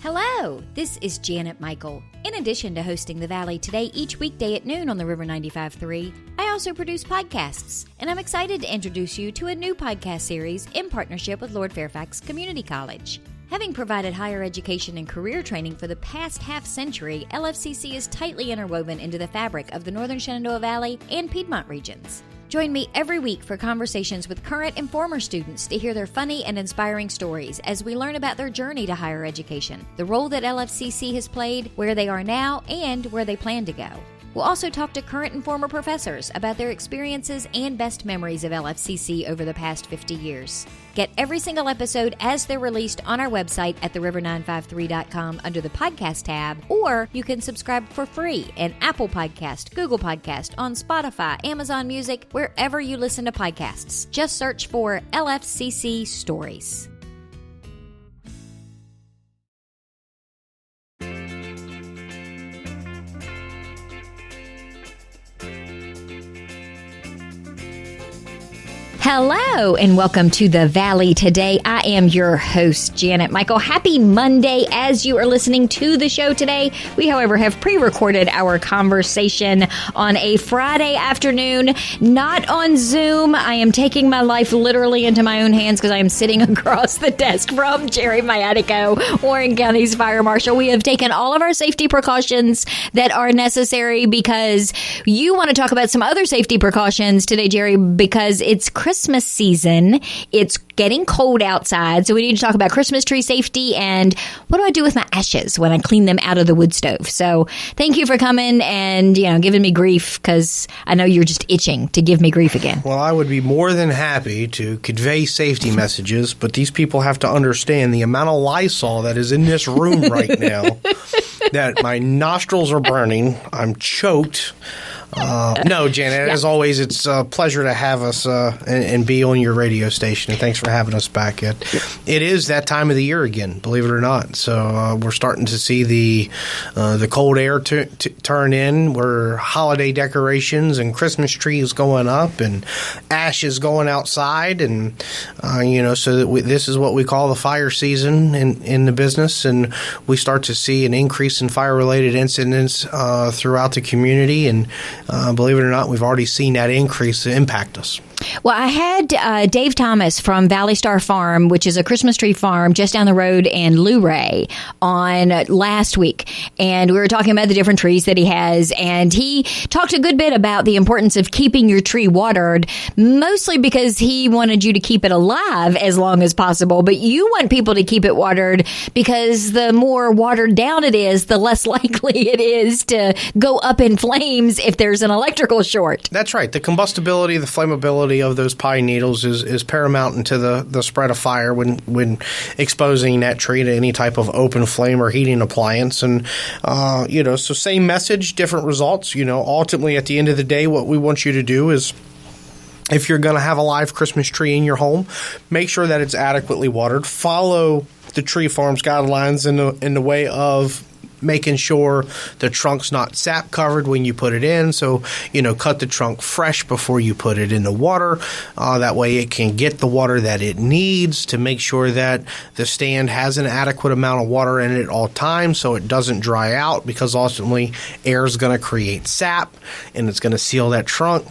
Hello, this is Janet Michael. In addition to hosting The Valley Today each weekday at noon on the River 95.3, I also produce podcasts, and I'm excited to introduce you to a new podcast series in partnership with Lord Fairfax Community College. Having provided higher education and career training for the past half-century, LFCC is tightly interwoven into the fabric of the Northern Shenandoah Valley and Piedmont regions. Join me every week for conversations with current and former students to hear their funny and inspiring stories as we learn about their journey to higher education, the role that LFCC has played, where they are now, and where they plan to go. We'll also talk to current and former professors about their experiences and best memories of LFCC over the past 50 years. Get every single episode as they're released on our website at theriver953.com under the podcast tab, or you can subscribe for free in Apple Podcast, Google Podcast, on Spotify, Amazon Music, wherever you listen to podcasts. Just search for LFCC Stories. Hello, and welcome to The Valley Today. I am your host, Janet Michael. Happy Monday as you are listening to the show today. We, however, have pre-recorded our conversation on a Friday afternoon, not on Zoom. I am taking my life literally into my own hands because I am sitting across the desk from Gerry, Warren County's fire marshal. We have taken all of our safety precautions that are necessary because you want to talk about some other safety precautions today, Gerry, because it's Christmas season. It's getting cold outside, so we need to talk about Christmas tree safety and what do I do with my ashes when I clean them out of the wood stove. So thank you for coming and giving me grief, because I know you're just itching to give me grief again. Well, I would be more than happy to convey safety messages, but these people have to understand the amount of Lysol that is in this room right now, that my nostrils are burning. I'm choked. No, Janet, as always, it's a pleasure to have us and be on your radio station. And thanks for having us back. It is that time of the year again, believe it or not. So we're starting to see the cold air turn in. We're holiday decorations and Christmas trees going up and ashes going outside. And, so that this is what we call the fire season in the business. And we start to see an increase in fire-related incidents throughout the community. And believe it or not, we've already seen that increase impact us. Well, I had Dave Thomas from Valley Star Farm, which is a Christmas tree farm just down the road in Luray, on last week. And we were talking about the different trees that he has. And he talked a good bit about the importance of keeping your tree watered, mostly because he wanted you to keep it alive as long as possible. But you want people to keep it watered because the more watered down it is, the less likely it is to go up in flames if there's an electrical short. That's right. The combustibility, the flammability of those pine needles is paramount into the spread of fire when exposing that tree to any type of open flame or heating appliance. And, so same message, different results. Ultimately, at the end of the day, what we want you to do is, if you're going to have a live Christmas tree in your home, make sure that it's adequately watered. Follow the tree farm's guidelines in the way of making sure the trunk's not sap covered when you put it in. So, cut the trunk fresh before you put it in the water. That way it can get the water that it needs to make sure that the stand has an adequate amount of water in it at all times so it doesn't dry out, because ultimately air is going to create sap and it's going to seal that trunk.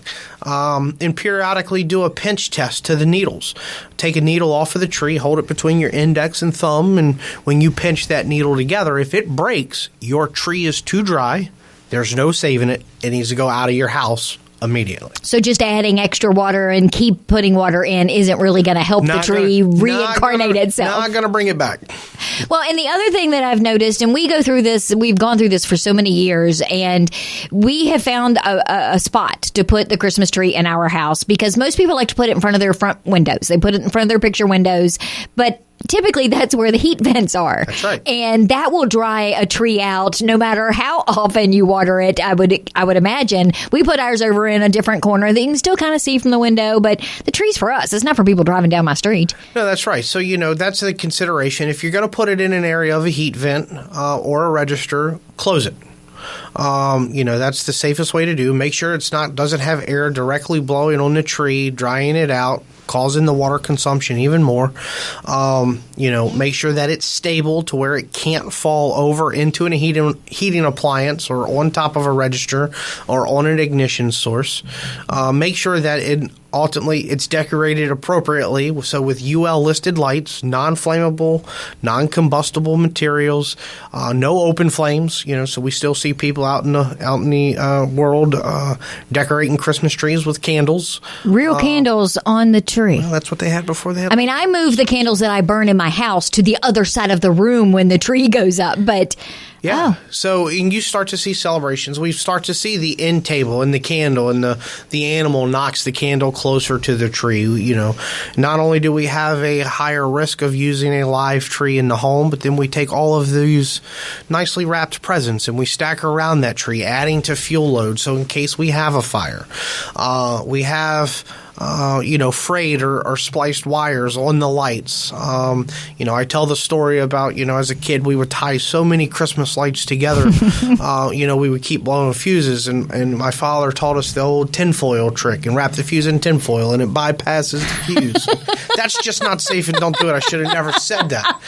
And periodically do a pinch test to the needles. Take a needle off of the tree, hold it between your index and thumb, and when you pinch that needle together, if it breaks, your tree is too dry, there's no saving it, it needs to go out of your house immediately. So just adding extra water and keep putting water in isn't really going to help the tree reincarnate itself. Not going to bring it back. Well, and the other thing that I've noticed, and we've gone through this for so many years, and we have found a spot to put the Christmas tree in our house, because most people like to put it in front of their front windows. They put it in front of their picture windows, but typically that's where the heat vents are. That's right. And that will dry a tree out no matter how often you water it. I would imagine. We put ours over in a different corner that you can still kind of see from the window, but the tree's for us. It's not for people driving down my street. No, that's right. So, that's the consideration. If you're going to put it in an area of a heat vent or a register, close it. That's the safest way to do. Make sure doesn't have air directly blowing on the tree, drying it out. causing the water consumption even more. Make sure that it's stable to where it can't fall over into a heating appliance or on top of a register or on an ignition source. Make sure that ultimately it's decorated appropriately, so with UL listed lights, non-flammable, non-combustible materials, no open flames. So we still see people out in the world decorating Christmas trees with candles, real candles on the tree. Well, that's what they had before they had. I move the candles that I burn in my house to the other side of the room when the tree goes up, but. Yeah. Oh. So you start to see celebrations. We start to see the end table and the candle, and the animal knocks the candle closer to the tree. Not only do we have a higher risk of using a live tree in the home, but then we take all of these nicely wrapped presents and we stack around that tree, adding to fuel load. So in case we have a fire, we have frayed or spliced wires on the lights. I tell the story about, as a kid, we would tie so many Christmas lights together. We would keep blowing fuses, and my father taught us the old tinfoil trick and wrap the fuse in tinfoil, and it bypasses the fuse. That's just not safe, and don't do it. I should have never said that.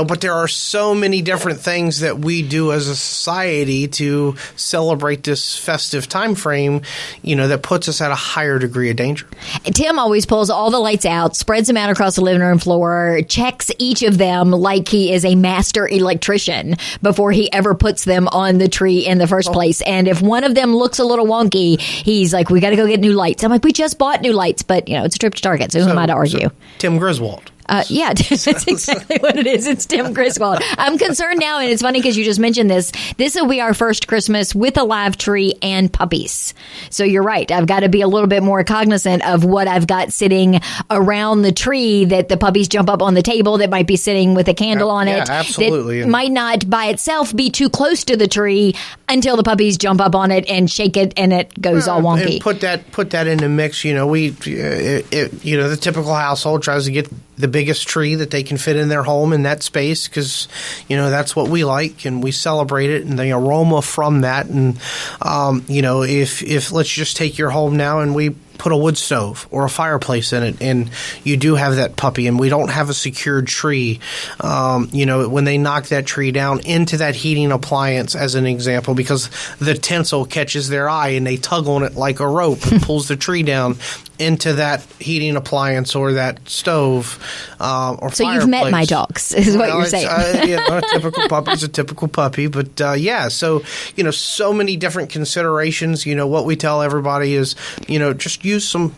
But there are so many different things that we do as a society to celebrate this festive time frame, that puts us at a higher degree of danger. Tim always pulls all the lights out, spreads them out across the living room floor, checks each of them like he is a master electrician before he ever puts them on the tree in the first place. And if one of them looks a little wonky, he's like, we got to go get new lights. I'm like, we just bought new lights, but it's a trip to Target, so who am I to argue? Tim Griswold. Yeah, that's exactly what it is. It's Tim Griswold. I'm concerned now, and it's funny because you just mentioned this. This will be our first Christmas with a live tree and puppies. So you're right. I've got to be a little bit more cognizant of what I've got sitting around the tree, that the puppies jump up on the table, that might be sitting with a candle on it. Yeah, absolutely. That might not by itself be too close to the tree until the puppies jump up on it and shake it and it goes all wonky. And put that in the mix. The typical household tries to get the biggest tree that they can fit in their home in that space because, that's what we like, and we celebrate it, and the aroma from that. And, if let's just take your home now and we put a wood stove or a fireplace in it, and you do have that puppy, and we don't have a secured tree, when they knock that tree down into that heating appliance, as an example, because the tinsel catches their eye and they tug on it like a rope and pulls the tree down into that heating appliance or that stove or so fireplace. You've met my dogs, is what you're saying. A typical puppy's a typical puppy. But, so many different considerations. What we tell everybody is, just use some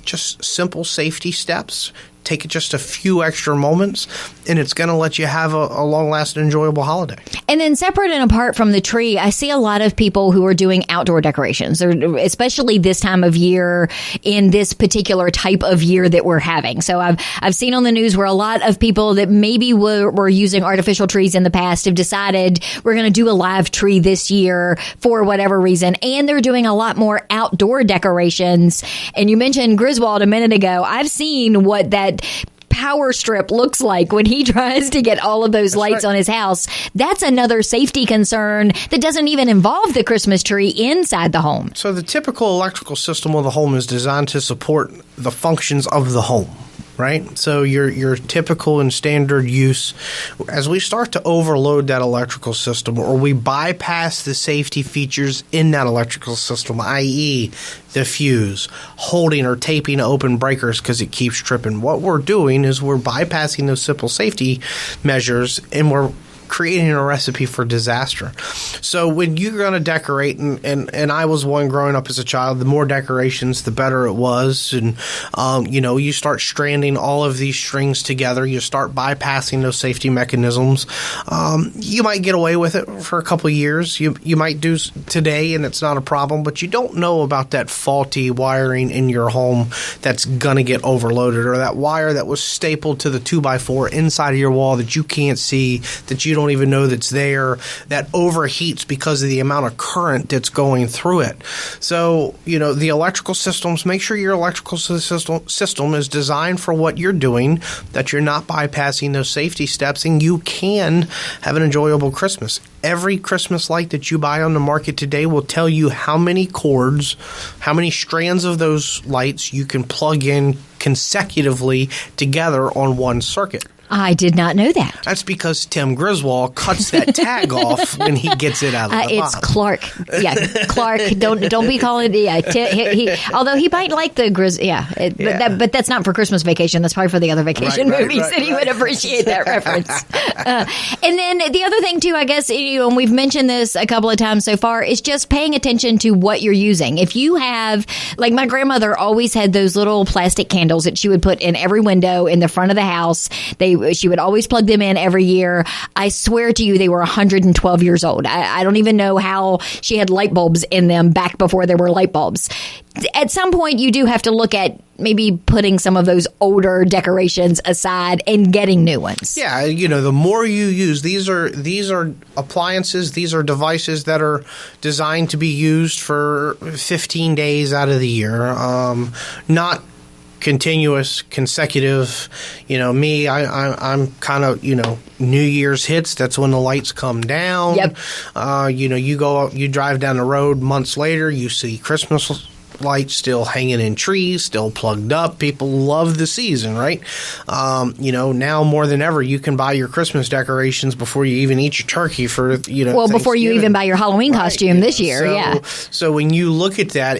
just simple safety steps. Take it just a few extra moments, and it's going to let you have a long-lasting, enjoyable holiday. And then separate and apart from the tree, I see a lot of people who are doing outdoor decorations, especially this time of year in this particular type of year that we're having. So I've seen on the news where a lot of people that maybe were using artificial trees in the past have decided we're going to do a live tree this year for whatever reason, and they're doing a lot more outdoor decorations. And you mentioned Griswold a minute ago. I've seen what that power strip looks like when he tries to get all of those lights on his house. That's another safety concern that doesn't even involve the Christmas tree inside the home. So the typical electrical system of the home is designed to support the functions of the home. Right? So your typical and standard use, as we start to overload that electrical system, or we bypass the safety features in that electrical system, i.e. the fuse, holding or taping open breakers because it keeps tripping, what we're doing is we're bypassing those simple safety measures, and we're creating a recipe for disaster. So when you're going to decorate, and I was one growing up as a child, the more decorations, the better it was. And, you start stranding all of these strings together. You start bypassing those safety mechanisms. You might get away with it for a couple of years. You might do today, and it's not a problem, but you don't know about that faulty wiring in your home that's going to get overloaded, or that wire that was stapled to the 2x4 inside of your wall that you can't see, that you don't even know that's there, that overheats because of the amount of current that's going through it. So, the electrical systems, make sure your electrical system is designed for what you're doing, that you're not bypassing those safety steps, and you can have an enjoyable Christmas. Every Christmas light that you buy on the market today will tell you how many cords, how many strands of those lights you can plug in consecutively together on one circuit. I did not know that. That's because Tim Griswold cuts that tag off when he gets it out of the It's box. Clark. Yeah, Clark. Don't be calling it. Yeah, although he might like the but that's not for Christmas Vacation. That's probably for the other vacation movies, and he would appreciate that reference. And then the other thing too, I guess, and we've mentioned this a couple of times so far, is just paying attention to what you're using. If you have, like my grandmother always had those little plastic candles that she would put in every window in the front of the house. She would always plug them in every year. I swear to you, they were 112 years old. I don't even know how she had light bulbs in them back before there were light bulbs. At some point, you do have to look at maybe putting some of those older decorations aside and getting new ones. Yeah, the more you use, these are appliances, these are devices that are designed to be used for 15 days out of the year, not continuous, consecutive. I'm kind of, New Year's hits. That's when the lights come down. Yep. You go out, you drive down the road months later, you see Christmas lights still hanging in trees, still plugged up. People love the season, right? Now more than ever, you can buy your Christmas decorations before you even eat your turkey for, before you even buy your Halloween costume this year. So when you look at that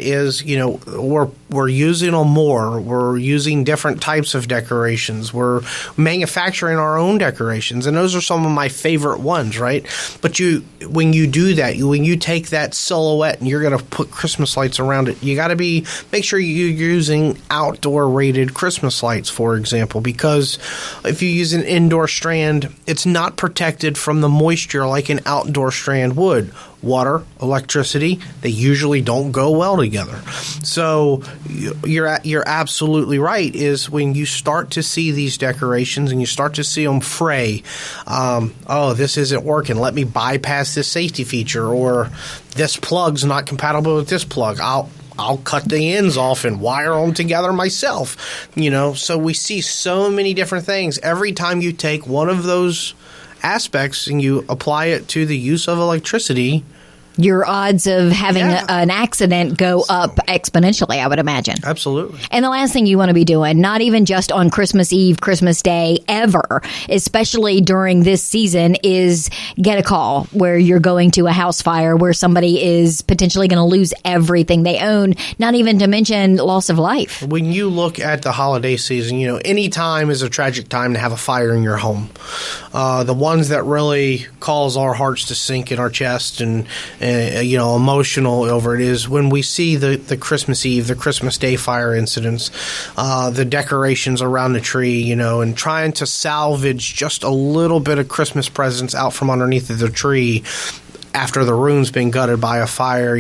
we're using them more. We're using different types of decorations. We're manufacturing our own decorations, and those are some of my favorite ones, right? But when you do that, when you take that silhouette and you're going to put Christmas lights around it, you got to make sure you're using outdoor rated Christmas lights, for example, because if you use an indoor strand, it's not protected from the moisture like an outdoor strand would. Water, electricity, they usually don't go well together. So you're absolutely right, is when you start to see these decorations and you start to see them fray, this isn't working, let me bypass this safety feature, or this plug's not compatible with this plug, I'll cut the ends off and wire them together myself. So we see so many different things. Every time you take one of those aspects and you apply it to the use of electricity, your odds of having an accident go up exponentially, I would imagine. Absolutely. And the last thing you want to be doing, not even just on Christmas Eve, Christmas Day, ever, especially during this season, is get a call where you're going to a house fire where somebody is potentially going to lose everything they own, not even to mention loss of life. When you look at the holiday season, any time is a tragic time to have a fire in your home. The ones that really cause our hearts to sink in our chest and emotional over it is when we see the Christmas Eve, the Christmas Day fire incidents, the decorations around the tree, and trying to salvage just a little bit of Christmas presents out from underneath of the tree after the room's been gutted by a fire.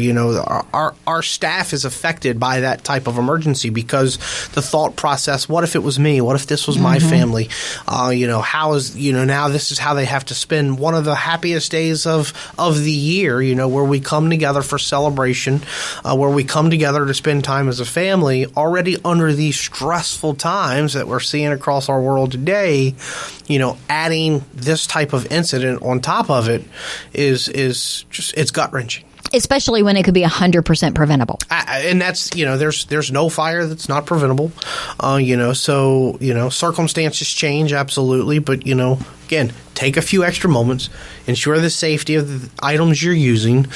Our staff is affected by that type of emergency because the thought process, what if it was me? What if this was my family? How is, now this is how they have to spend one of the happiest days of the year, where we come together for celebration, where we come together to spend time as a family, already under these stressful times that we're seeing across our world today. Adding this type of incident on top of it is just, it's gut-wrenching. Especially when it could be 100% preventable. And that's, there's no fire that's not preventable. Circumstances change, absolutely. But, again, take a few extra moments, ensure the safety of the items you're using,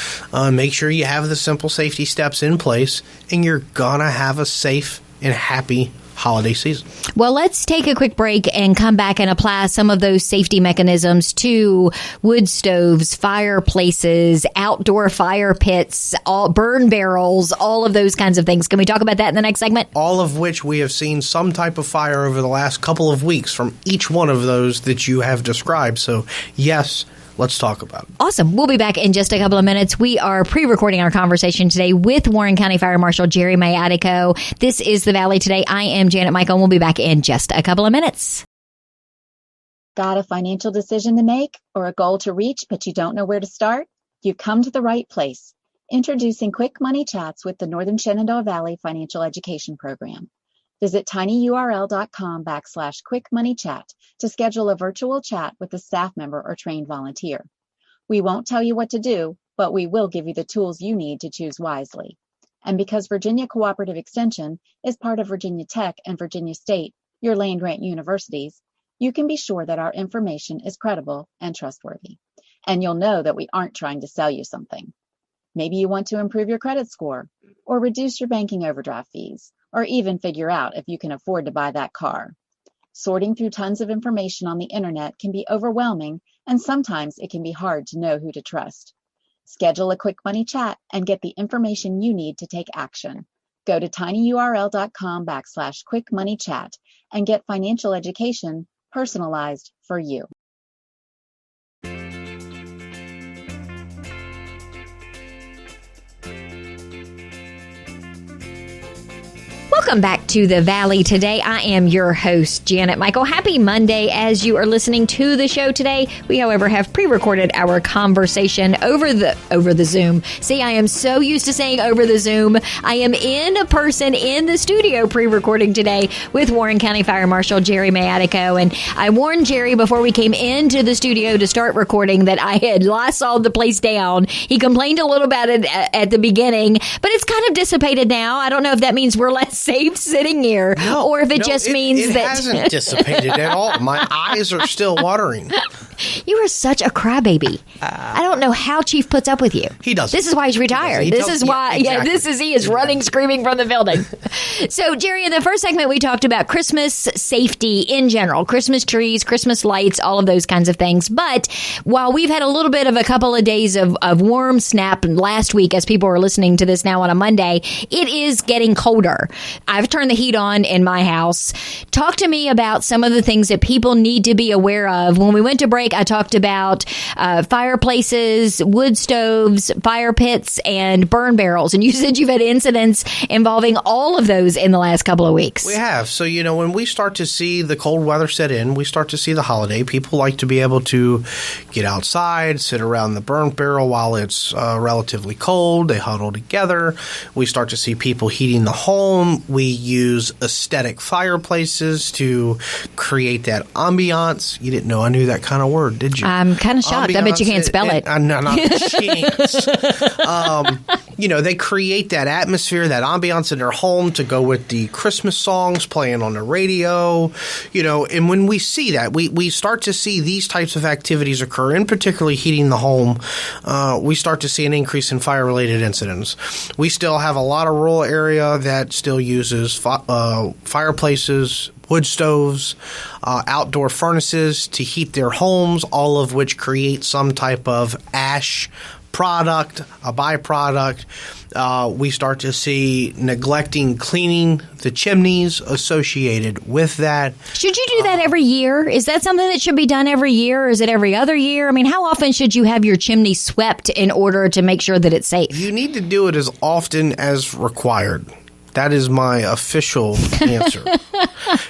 make sure you have the simple safety steps in place, and you're going to have a safe and happy holiday season. Well, let's take a quick break and come back and apply some of those safety mechanisms to wood stoves, fireplaces, outdoor fire pits, burn barrels, all of those kinds of things. Can we talk about that in the next segment? All of which we have seen some type of fire over the last couple of weeks from each one of those that you have described. So, yes, let's talk about it. Awesome. We'll be back in just a couple of minutes. We are pre-recording our conversation today with Warren County Fire Marshal Gerry Mayadico. This is The Valley Today. I am Janet Michael, and we'll be back in just a couple of minutes. Got a financial decision to make or a goal to reach, but you don't know where to start? You've come to the right place. Introducing Quick Money Chats with the Northern Shenandoah Valley Financial Education Program. Visit tinyurl.com/quickmoneychat to schedule a virtual chat with a staff member or trained volunteer. We won't tell you what to do, but we will give you the tools you need to choose wisely. And because Virginia Cooperative Extension is part of Virginia Tech and Virginia State, your land-grant universities, you can be sure that our information is credible and trustworthy. And you'll know that we aren't trying to sell you something. Maybe you want to improve your credit score, or reduce your banking overdraft fees, or even figure out if you can afford to buy that car. Sorting through tons of information on the internet can be overwhelming, and sometimes it can be hard to know who to trust. Schedule a quick money chat and get the information you need to take action. Go to tinyurl.com/quickmoneychat and get financial education personalized for you. Welcome back to the Valley today. I am your host, Janet Michael. Happy Monday as you are listening to the show today. We, however, have pre-recorded our conversation over the Zoom. See, I am so used to saying over the Zoom. I am in person in the studio pre-recording today with Warren County Fire Marshal Gerry Mayatico. And I warned Gerry before we came into the studio to start recording that I had Lysoled the place down. He complained a little about it at the beginning, but it's kind of dissipated now. I don't know if that means we're less safe sitting here, or if it just means that it hasn't dissipated at all. My eyes are still watering. You are such a crybaby. I don't know how Chief puts up with you. He doesn't. This is why he's retired. He is running, screaming from the building. So, Gerry, in the first segment, we talked about Christmas safety in general, Christmas trees, Christmas lights, all of those kinds of things. But while we've had a little bit of a couple of days of warm snap last week, as people are listening to this now on a Monday, it is getting colder. I've turned the heat on in my house. Talk to me about some of the things that people need to be aware of. When we went to break, I talked about fireplaces, wood stoves, fire pits, and burn barrels. And you said you've had incidents involving all of those in the last couple of weeks. We have. So, when we start to see the cold weather set in, we start to see the holiday. People like to be able to get outside, sit around the burn barrel while it's relatively cold. They huddle together. We start to see people heating the home. We use aesthetic fireplaces to create that ambiance. You didn't know I knew that kind of word, did you? I'm kind of shocked. Ambiance, I bet you can't spell it. No, not a chance. They create that atmosphere, that ambiance in their home to go with the Christmas songs playing on the radio. And when we see that, we start to see these types of activities occur, in particularly heating the home. We start to see an increase in fire-related incidents. We still have a lot of rural area that still uses fireplaces, wood stoves, outdoor furnaces to heat their homes, all of which create some type of ash product, a byproduct. We start to see neglecting cleaning the chimneys associated with that. Should you do that every year? Is that something that should be done every year, or is it every other year? I mean, how often should you have your chimney swept in order to make sure that it's safe? You need to do it as often as required. That is my official answer.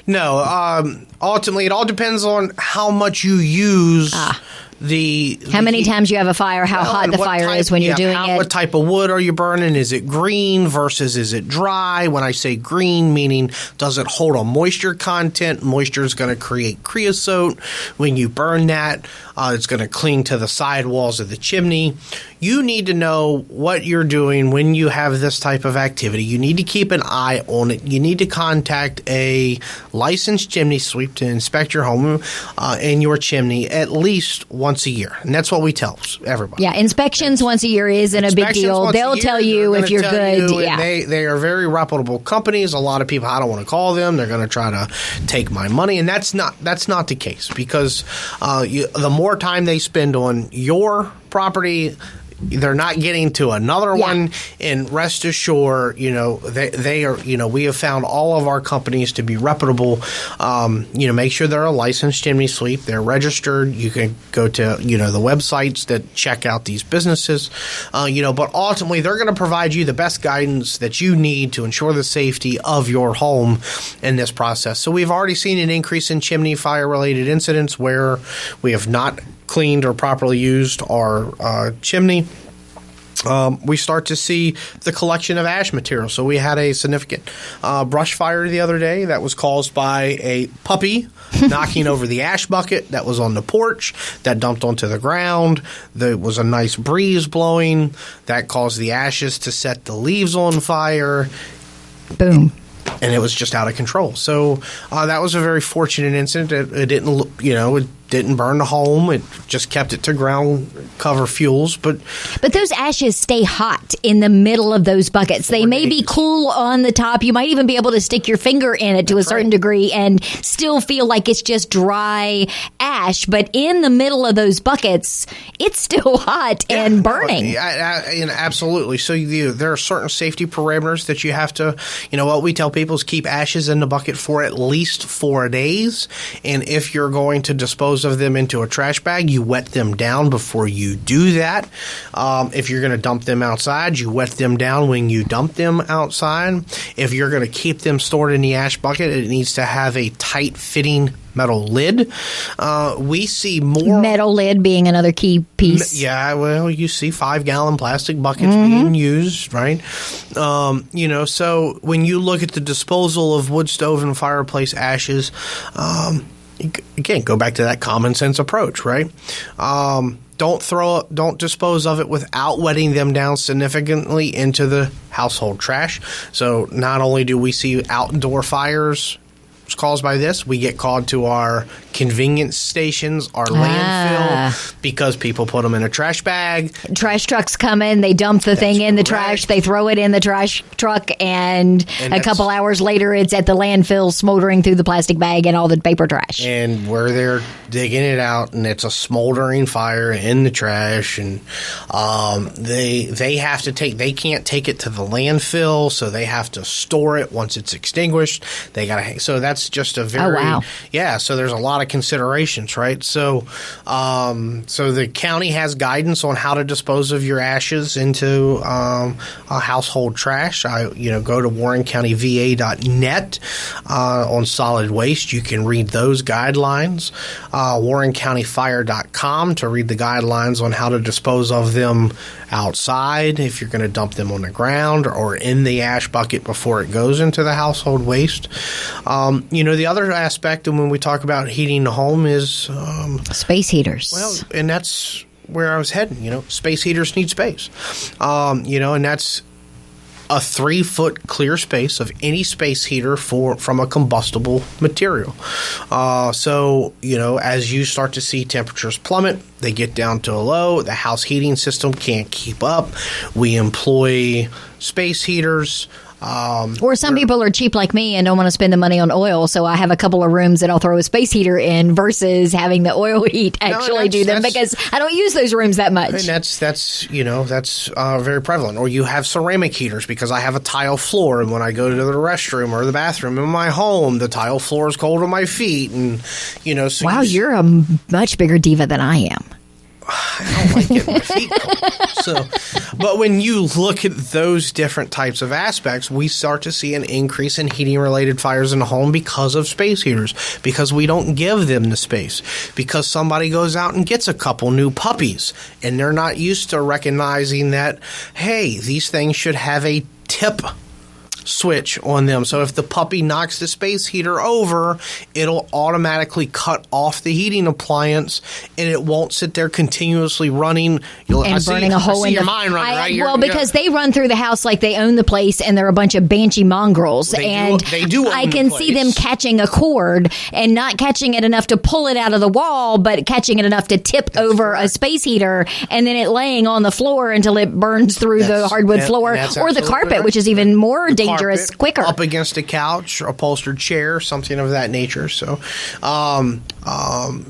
No, ultimately, it all depends on how much you use how many times you have a fire, how hot the fire is when you're doing it. What type of wood are you burning? Is it green versus is it dry? When I say green, meaning does it hold a moisture content? Moisture is going to create creosote. When you burn that, it's going to cling to the side walls of the chimney. You need to know what you're doing when you have this type of activity. You need to keep an eye on it. You need to contact a licensed chimney sweep to inspect your home and your chimney at least once a year. And that's what we tell everybody. Yeah, inspections once a year isn't a big deal. They'll tell you if you're good. They are very reputable companies. A lot of people, I don't want to call them. They're going to try to take my money. And that's not the case, because the more time they spend on your property, they're not getting to another one. And rest assured, they are, we have found all of our companies to be reputable. Make sure they're a licensed chimney sweep. They're registered. You can go to, the websites that check out these businesses. But ultimately, they're going to provide you the best guidance that you need to ensure the safety of your home in this process. So we've already seen an increase in chimney fire-related incidents where we have not cleaned or properly used our chimney. we start to see the collection of ash material. So we had a significant brush fire the other day that was caused by a puppy knocking over the ash bucket that was on the porch that dumped onto the ground. There was a nice breeze blowing that caused the ashes to set the leaves on fire. Boom. And it was just out of control. So that was a very fortunate incident. It didn't, it didn't burn the home. It just kept it to ground cover fuels. But those ashes stay hot in the middle of those buckets. They may be cool on the top. You might even be able to stick your finger in it to a certain degree and still feel like it's just dry ash. But in the middle of those buckets, it's still hot and burning. Absolutely. So there are certain safety parameters that you have to, what we tell people is keep ashes in the bucket for at least 4 days. And if you're going to dispose of them into a trash bag, you wet them down before you do that. If you're going to dump them outside, you wet them down when you dump them outside. If you're going to keep them stored in the ash bucket, it needs to have a tight-fitting metal lid. We see more metal lid being another key piece. Yeah, well, you see 5-gallon plastic buckets being used, right? So when you look at the disposal of wood stove and fireplace ashes, again, go back to that common sense approach, right? Don't dispose of it without wetting them down significantly into the household trash. So not only do we see outdoor fires caused by this, we get called to our convenience stations, our landfill, because people put them in a trash bag. Trash trucks come in, they dump the thing in the trash, they throw it in the trash truck, and a couple hours later it's at the landfill smoldering through the plastic bag and all the paper trash. And where they're digging it out, and it's a smoldering fire in the trash, and they have to they can't take it to the landfill, so they have to store it once it's extinguished. So that's just a very so there's a lot of considerations, right? So the county has guidance on how to dispose of your ashes into household trash. Go to warrencountyva.net on solid waste. You can read those guidelines. warrencountyfire.com to read the guidelines on how to dispose of them outside if you're going to dump them on the ground or in the ash bucket before it goes into the household waste. The other aspect, and when we talk about heating the home, is space heaters. Well, and that's where I was heading. Space heaters need space. And that's a 3-foot clear space of any space heater from a combustible material. As you start to see temperatures plummet, they get down to a low. The house heating system can't keep up. We employ space heaters. Or some people are cheap like me and don't want to spend the money on oil, so I have a couple of rooms that I'll throw a space heater in versus having the oil heat do them because I don't use those rooms that much. And that's very prevalent. Or you have ceramic heaters because I have a tile floor, and when I go to the restroom or the bathroom in my home, the tile floor is cold on my feet, and So wow, you're a much bigger diva than I am. I don't like getting my feet cold. But when you look at those different types of aspects, we start to see an increase in heating-related fires in the home because of space heaters, because we don't give them the space, because somebody goes out and gets a couple new puppies, and they're not used to recognizing that, hey, these things should have a tip switch on them. So if the puppy knocks the space heater over, it'll automatically cut off the heating appliance, and it won't sit there continuously running and burning a hole in your mind running, right? Well, because they run through the house like they own the place, and they're a bunch of banshee mongrels. They do own I can see them catching a cord and not catching it enough to pull it out of the wall, but catching it enough to tip over a space heater, and then it laying on the floor until it burns through the hardwood floor or the carpet, which is even more dangerous. Quicker up against a couch, upholstered chair, something of that nature. So,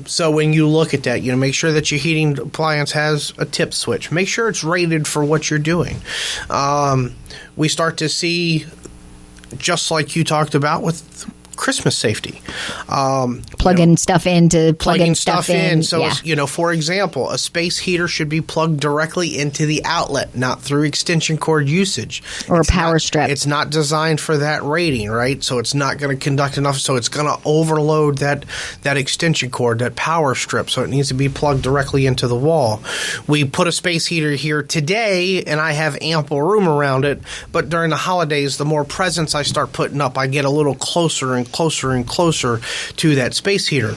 so when you look at that, make sure that your heating appliance has a tip switch. Make sure it's rated for what you're doing. We start to see, just like you talked about with Christmas safety. Plugging stuff into plugging stuff in. So, for example, a space heater should be plugged directly into the outlet, not through extension cord usage. Or a power strip. It's not designed for that rating, right? So it's not going to conduct enough. So it's going to overload that extension cord, that power strip. So it needs to be plugged directly into the wall. We put a space heater here today, and I have ample room around it. But during the holidays, the more presents I start putting up, I get a little closer and closer and closer to that space heater.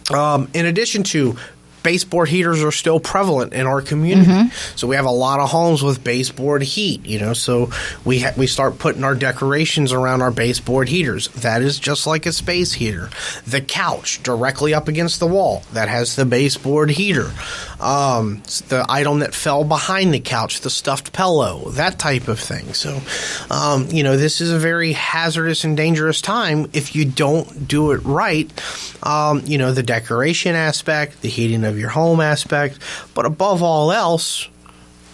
In addition to baseboard heaters are still prevalent in our community. So we have a lot of homes with baseboard heat, so we start putting our decorations around our baseboard heaters. That is just like a space heater. The couch directly up against the wall, that has the baseboard heater. The item that fell behind the couch, the stuffed pillow, that type of thing. So, this is a very hazardous and dangerous time if you don't do it right. The decoration aspect, the heating of your home aspect, but above all else,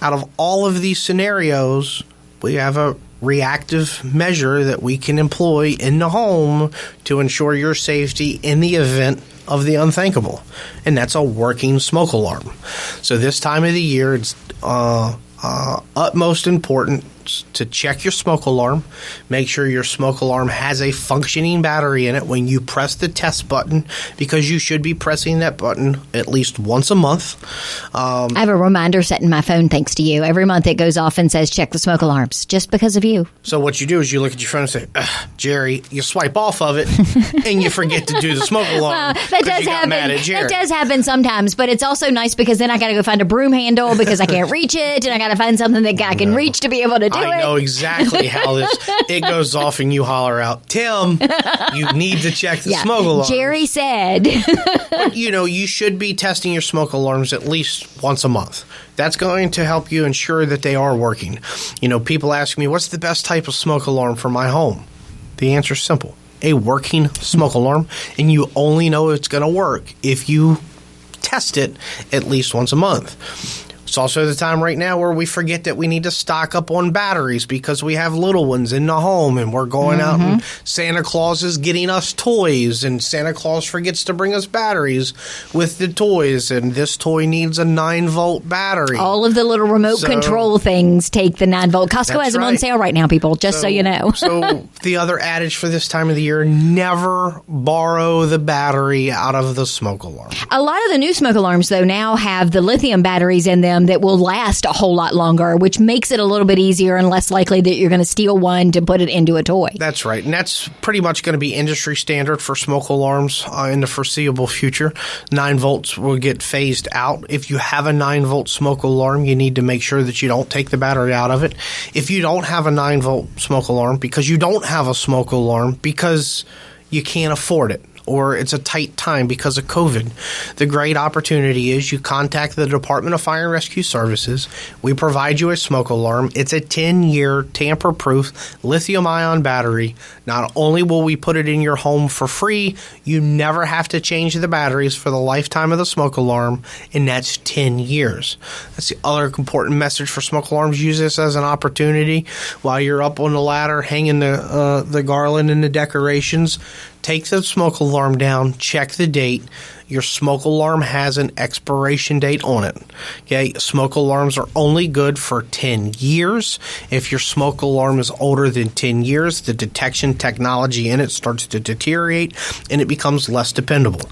out of all of these scenarios, we have a reactive measure that we can employ in the home to ensure your safety in the event of the unthinkable, and that's a working smoke alarm. So this time of the year, it's utmost important to check your smoke alarm. Make sure your smoke alarm has a functioning battery in it when you press the test button, because you should be pressing that button at least once a month. I have a reminder set in my phone thanks to you. Every month it goes off and says check the smoke alarms, just because of you. So what you do is you look at your phone and say, Jerry, you swipe off of it and you forget to do the smoke alarm. Well, that does happen. That does happen sometimes, but it's also nice because then I got to go find a broom handle because I can't reach it, and I got to find something that I can reach to be able to do it. I know exactly how it goes off, and you holler out, Tim, you need to check the smoke alarm. Jerry said. But, you should be testing your smoke alarms at least once a month. That's going to help you ensure that they are working. People ask me, what's the best type of smoke alarm for my home? The answer is simple. A working smoke alarm, and you only know it's going to work if you test it at least once a month. It's also the time right now where we forget that we need to stock up on batteries because we have little ones in the home, and we're going out and Santa Claus is getting us toys, and Santa Claus forgets to bring us batteries with the toys, and this toy needs a 9-volt battery. All of the little remote control things take the 9-volt. Costco has them on sale right now, people, just so you know. So the other adage for this time of the year, never borrow the battery out of the smoke alarm. A lot of the new smoke alarms, though, now have the lithium batteries in them that will last a whole lot longer, which makes it a little bit easier and less likely that you're going to steal one to put it into a toy. That's right. And that's pretty much going to be industry standard for smoke alarms in the foreseeable future. 9 volts will get phased out. If you have a 9-volt smoke alarm, you need to make sure that you don't take the battery out of it. If you don't have a 9-volt smoke alarm because you don't have a smoke alarm because you can't afford it, or it's a tight time because of COVID, the great opportunity is you contact the Department of Fire and Rescue Services. We provide you a smoke alarm. It's a 10-year tamper-proof lithium-ion battery. Not only will we put it in your home for free, you never have to change the batteries for the lifetime of the smoke alarm, and that's 10 years. That's the other important message for smoke alarms. Use this as an opportunity while you're up on the ladder hanging the garland and the decorations. Take the smoke alarm down, check the date. Your smoke alarm has an expiration date on it. Okay, smoke alarms are only good for 10 years. If your smoke alarm is older than 10 years, the detection technology in it starts to deteriorate and it becomes less dependable.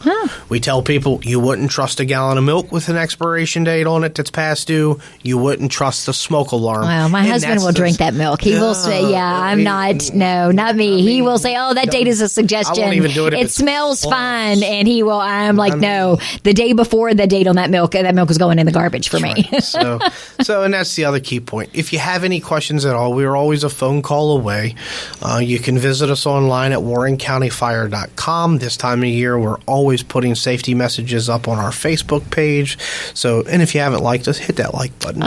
We tell people you wouldn't trust a gallon of milk with an expiration date on it that's past due. You wouldn't trust the smoke alarm. Well, my husband will drink that milk. He will say, not me. He will say, that date is a suggestion. I won't even do it. It smells fine. And he will, no, the day before the date on that milk is going in the garbage for me. Right. So, and that's the other key point. If you have any questions at all, we are always a phone call away. You can visit us online at warrencountyfire.com. This time of year, we're always putting safety messages up on our Facebook page. So, and if you haven't liked us, hit that like button.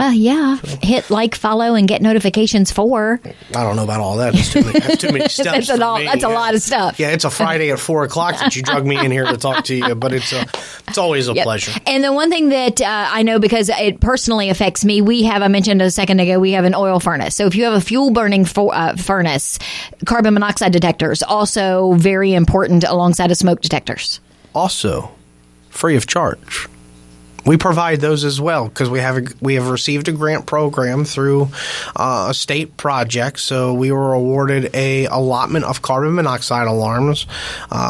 Hit like, follow, and get notifications for. I don't know about all that. That's too many steps. That's a lot of stuff. Yeah, it's a Friday at 4 o'clock that you drug me in here to talk to you, but it's So it's always a pleasure. And the one thing that I know, because it personally affects me, I mentioned a second ago, we have an oil furnace. So if you have a fuel burning furnace, carbon monoxide detectors, also very important alongside of smoke detectors. Also, free of charge. We provide those as well because we have received a grant program through a state project. So we were awarded a allotment of carbon monoxide alarms.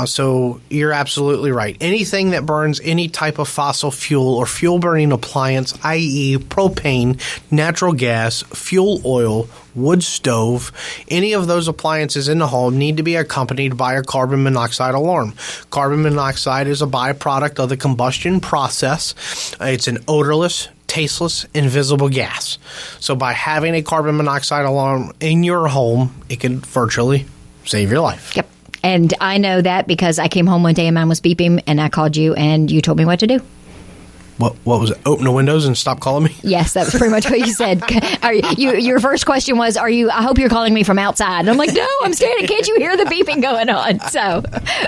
So you're absolutely right. Anything that burns any type of fossil fuel or fuel burning appliance, i.e. propane, natural gas, fuel oil, wood stove, any of those appliances in the home need to be accompanied by a carbon monoxide alarm. Carbon monoxide is a byproduct of the combustion process. It's an odorless, tasteless, invisible gas. So by having a carbon monoxide alarm in your home, it can virtually save your life. Yep. And I know that because I came home one day and mine was beeping and I called you and you told me what to do. What was it? Open the windows and stop calling me? Yes, that was pretty much what you said. Your first question was, I hope you're calling me from outside. And I'm like, no, I'm scared. Can't you hear the beeping going on? So,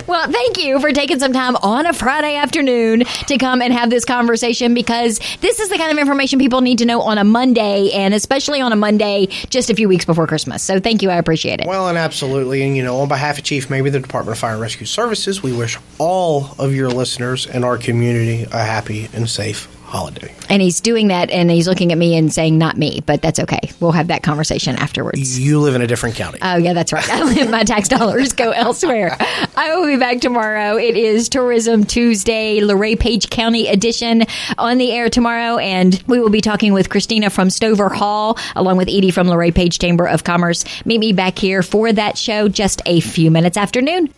well, thank you for taking some time on a Friday afternoon to come and have this conversation, because this is the kind of information people need to know on a Monday, and especially on a Monday just a few weeks before Christmas. So thank you. I appreciate it. Well, and absolutely. And, on behalf of Chief Maybe, the Department of Fire and Rescue Services, we wish all of your listeners and our community a happy and safe holiday. And he's doing that, and he's looking at me and saying, not me, but that's okay. We'll have that conversation afterwards. You live in a different county. Oh, yeah, that's right. My tax dollars go elsewhere. I will be back tomorrow. It is Tourism Tuesday, Luray Page County edition, on the air tomorrow, and we will be talking with Christina from Stover Hall, along with Edie from Luray Page Chamber of Commerce. Meet me back here for that show just a few minutes after noon.